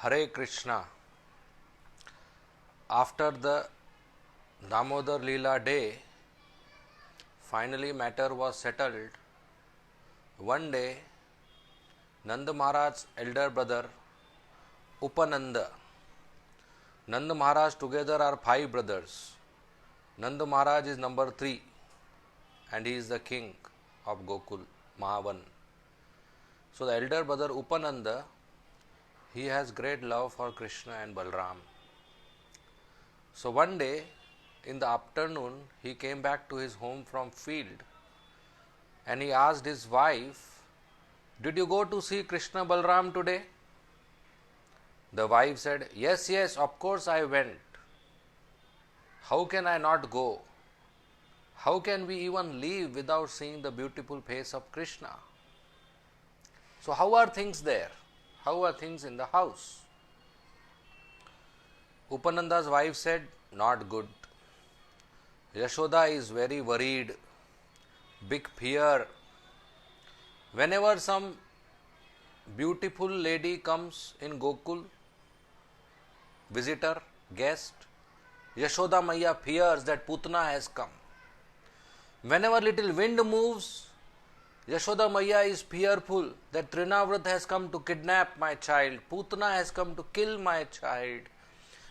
Hare Krishna. After the Damodar Leela day, finally matter was settled. One day, Nanda Maharaj's elder brother Upananda, Nanda Maharaj together are 5 brothers. Nanda Maharaj is number 3 and he is the king of Gokul, Mahavan. So the elder brother Upananda, he has great love for Krishna and Balram. So one day in the afternoon he came back to his home from field and he asked his wife, "Did you go to see Krishna Balram today?" The wife said, Yes, of course I went. How can I not go? How can we even leave without seeing the beautiful face of Krishna? So how are things there? How are things in the house? Upananda's wife said, not good. Yashoda is very worried, big fear. Whenever some beautiful lady comes in Gokul, visitor, guest, Yashoda Maiya fears that Putna has come. Whenever little wind moves, Yashoda Maiya is fearful that Trinavrat has come to kidnap my child, Putna has come to kill my child.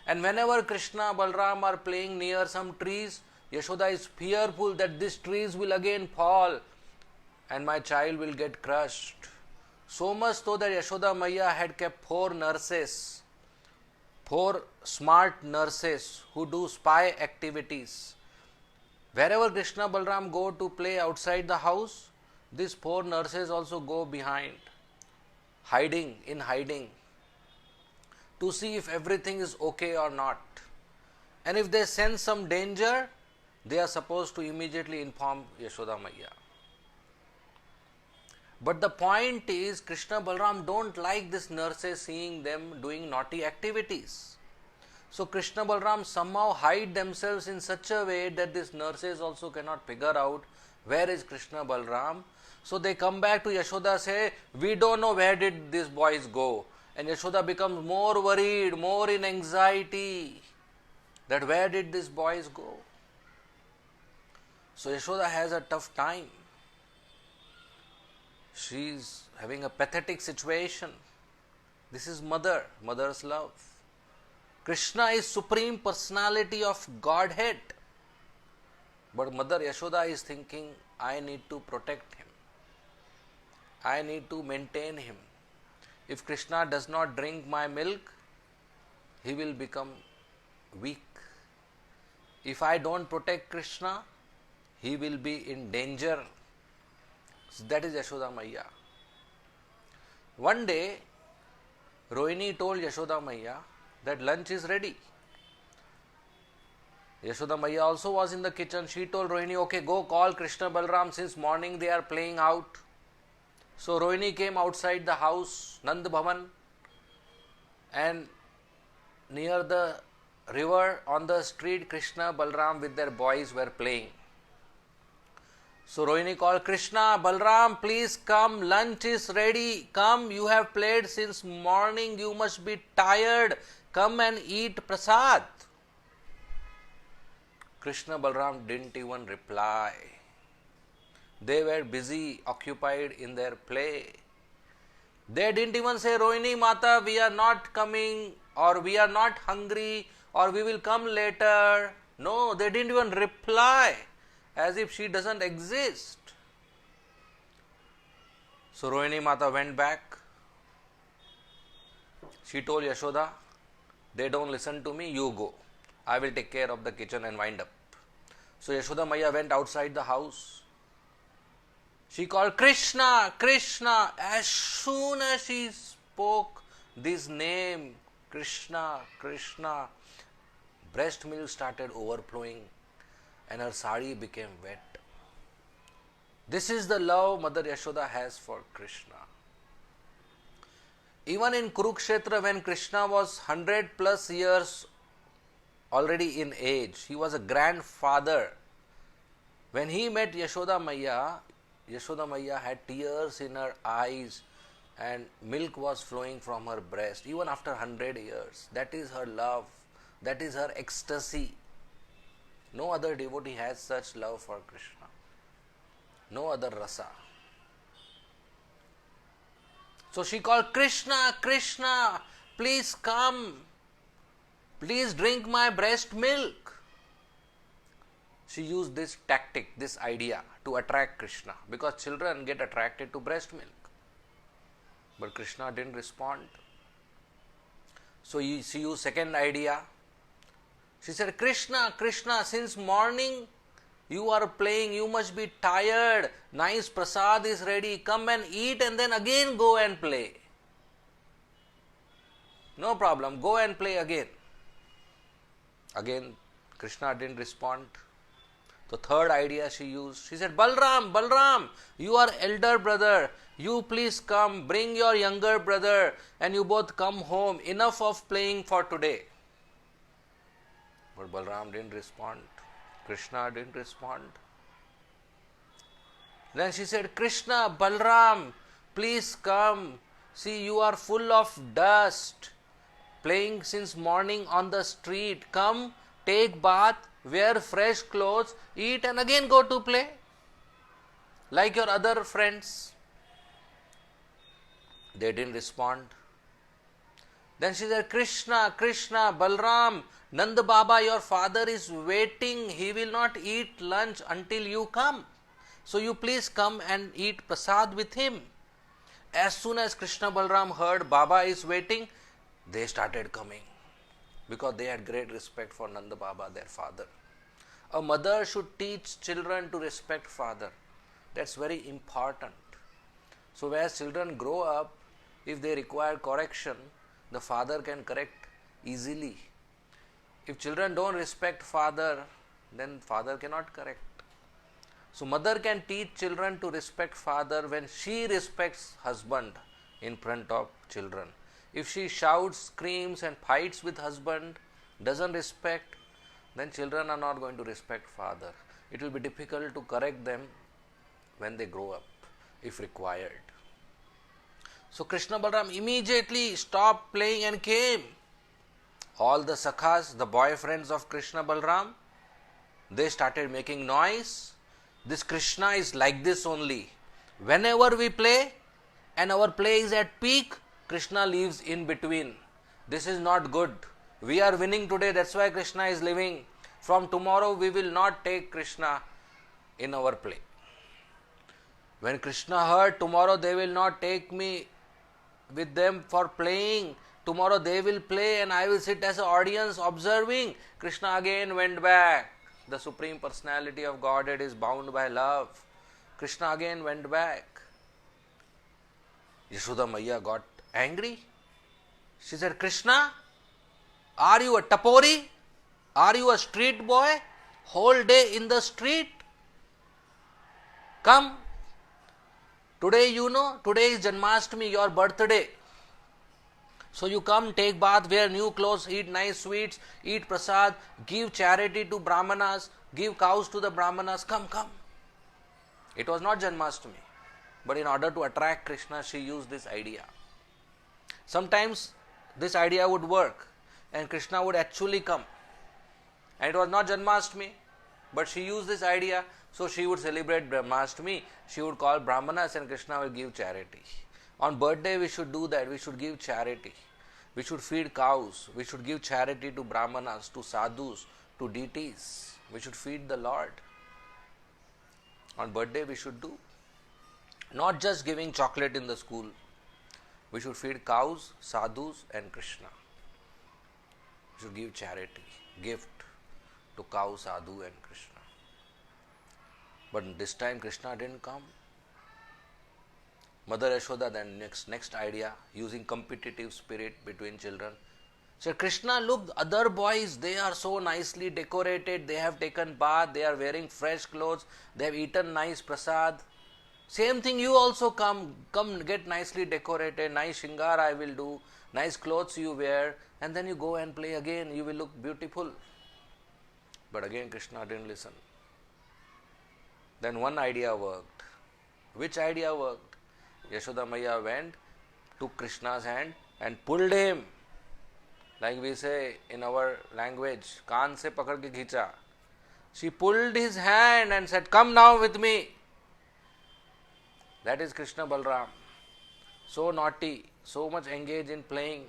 And whenever Krishna, Balram are playing near some trees, Yashoda is fearful that these trees will again fall and my child will get crushed. So much so that Yashoda Maiya had kept 4 nurses, 4 smart nurses who do spy activities. Wherever Krishna Balram go to play outside the house, these 4 nurses also go behind, hiding, to see if everything is okay or not. And if they sense some danger, they are supposed to immediately inform Yashoda Maiya. But the point is, Krishna Balram don't like these nurses seeing them doing naughty activities. So Krishna Balram somehow hide themselves in such a way that these nurses also cannot figure out where is Krishna Balram. So they come back to Yashoda, say, we don't know where did these boys go. And Yashoda becomes more worried, more in anxiety that where did these boys go. So Yashoda has a tough time. She is having a pathetic situation. This is mother's love. Krishna is Supreme Personality of Godhead. But Mother Yashoda is thinking, I need to protect him. I need to maintain him. If Krishna does not drink my milk, he will become weak. If I don't protect Krishna, he will be in danger. So that is Yashoda Maiya. One day, Rohini told Yashoda Maiya that lunch is ready. Yashoda Maiya also was in the kitchen. She told Rohini, okay, go call Krishna Balram, since morning they are playing out. So Rohini came outside the house, Nand Bhavan, and near the river on the street, Krishna Balram with their boys were playing. So Rohini called, Krishna, Balram, please come, lunch is ready. Come, you have played since morning, you must be tired. Come and eat prasad. Krishna Balram didn't even reply. They were busy, occupied in their play. They didn't even say, Rohini Mata, we are not coming, or we are not hungry, or we will come later. No, they didn't even reply, as if she doesn't exist. So Rohini Mata went back. She told Yashoda, they don't listen to me, you go. I will take care of the kitchen and wind up. So Yashoda Maiya went outside the house. She called, Krishna, Krishna. As soon as she spoke this name, Krishna, Krishna, breast milk started overflowing and her sari became wet. This is the love Mother Yashoda has for Krishna. Even in Kurukshetra, when Krishna was 100 plus years already in age, he was a grandfather. When he met Yashoda Maiya had tears in her eyes and milk was flowing from her breast even after 100 years. That is her love, that is her ecstasy. No other devotee has such love for Krishna, no other rasa. So she called, Krishna, Krishna, please come, please drink my breast milk. She used this tactic, this idea to attract Krishna, because children get attracted to breast milk. But Krishna didn't respond. So she used second idea. She said, Krishna, Krishna, since morning you are playing, you must be tired. Nice prasad is ready. Come and eat and then again go and play. No problem, go and play again. Again, Krishna didn't respond. The third idea she used, she said, Balram, Balram, you are elder brother. You please come, bring your younger brother and you both come home. Enough of playing for today. But Balram didn't respond. Krishna didn't respond. Then she said, Krishna, Balram, please come. See, you are full of dust. Playing since morning on the street. Come, take bath, wear fresh clothes, eat and again go to play. Like your other friends. They didn't respond. Then she said, Krishna, Krishna, Balram, Nanda Baba, your father is waiting. He will not eat lunch until you come. So you please come and eat prasad with him. As soon as Krishna Balram heard Baba is waiting, they started coming. Because they had great respect for Nanda Baba, their father. A mother should teach children to respect father. That's very important. So as children grow up, if they require correction, the father can correct easily. If children don't respect father, then father cannot correct. So mother can teach children to respect father when she respects husband in front of children. If she shouts, screams and fights with husband, doesn't respect, then children are not going to respect father. It will be difficult to correct them when they grow up, if required. So Krishna Balram immediately stopped playing and came. All the sakhas, the boyfriends of Krishna Balram, they started making noise. This Krishna is like this only. Whenever we play and our play is at peak, Krishna leaves in between. This is not good. We are winning today, that's why Krishna is leaving. From tomorrow we will not take Krishna in our play. When Krishna heard, tomorrow they will not take me with them for playing. Tomorrow they will play and I will sit as an audience observing. Krishna again went back. The Supreme Personality of Godhead is bound by love. Krishna again went back. Yashoda Maiya got angry. She said, Krishna, are you a tapori? Are you a street boy? Whole day in the street? Come. Today today is Janmashtami, your birthday. So you come, take bath, wear new clothes, eat nice sweets, eat prasad, give charity to Brahmanas, give cows to the Brahmanas, come. It was not Janmashtami. But in order to attract Krishna, she used this idea. Sometimes this idea would work and Krishna would actually come. And it was not Janmashtami, but she used this idea, so she would celebrate Brahmashtami, she would call Brahmanas and Krishna will give charity. On birthday we should do that, we should give charity. We should feed cows, we should give charity to Brahmanas, to sadhus, to deities. We should feed the Lord. On birthday we should do. Not just giving chocolate in the school. We should feed cows, sadhus and Krishna. We should give charity, gift to cow, sadhu and Krishna. But this time Krishna didn't come. Mother Yashoda then next idea, using competitive spirit between children. Said, Krishna, look, other boys, they are so nicely decorated, they have taken bath, they are wearing fresh clothes, they have eaten nice prasad. Same thing, you also come get nicely decorated, nice shingara I will do, nice clothes you wear, and then you go and play again, you will look beautiful. But again Krishna didn't listen. Then one idea worked. Which idea worked? Yashoda Maiya went took Krishna's hand and pulled him, like we say in our language, kaan se pakad ke khicha. She pulled his hand and said, "Come now with me." That is Krishna Balram. So naughty, so much engaged in playing.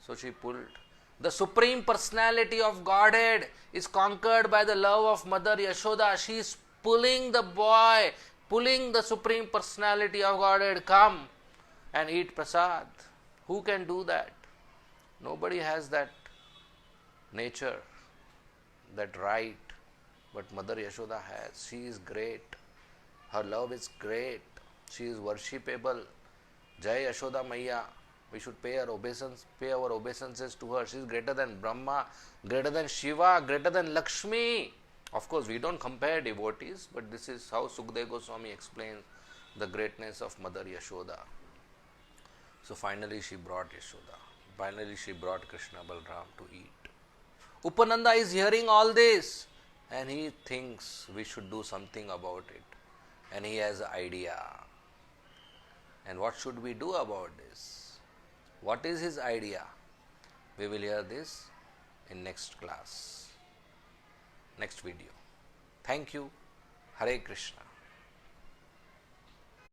So she pulled. The Supreme Personality of Godhead is conquered by the love of Mother Yashoda. She is pulling the boy, pulling the Supreme Personality of Godhead. Come and eat prasad. Who can do that? Nobody has that nature, that right. But Mother Yashoda has. She is great. Her love is great. She is worshipable. Jai Yashoda Maiya. We should pay our obeisances to her. She is greater than Brahma, greater than Shiva, greater than Lakshmi. Of course, we don't compare devotees, but this is how Sukadeva Goswami explains the greatness of Mother Yashoda. So finally she brought Yashoda. Finally she brought Krishna Balram to eat. Upananda is hearing all this and he thinks we should do something about it. And he has an idea. And what should we do about this? What is his idea? We will hear this in next class, next video. Thank you. Hare Krishna.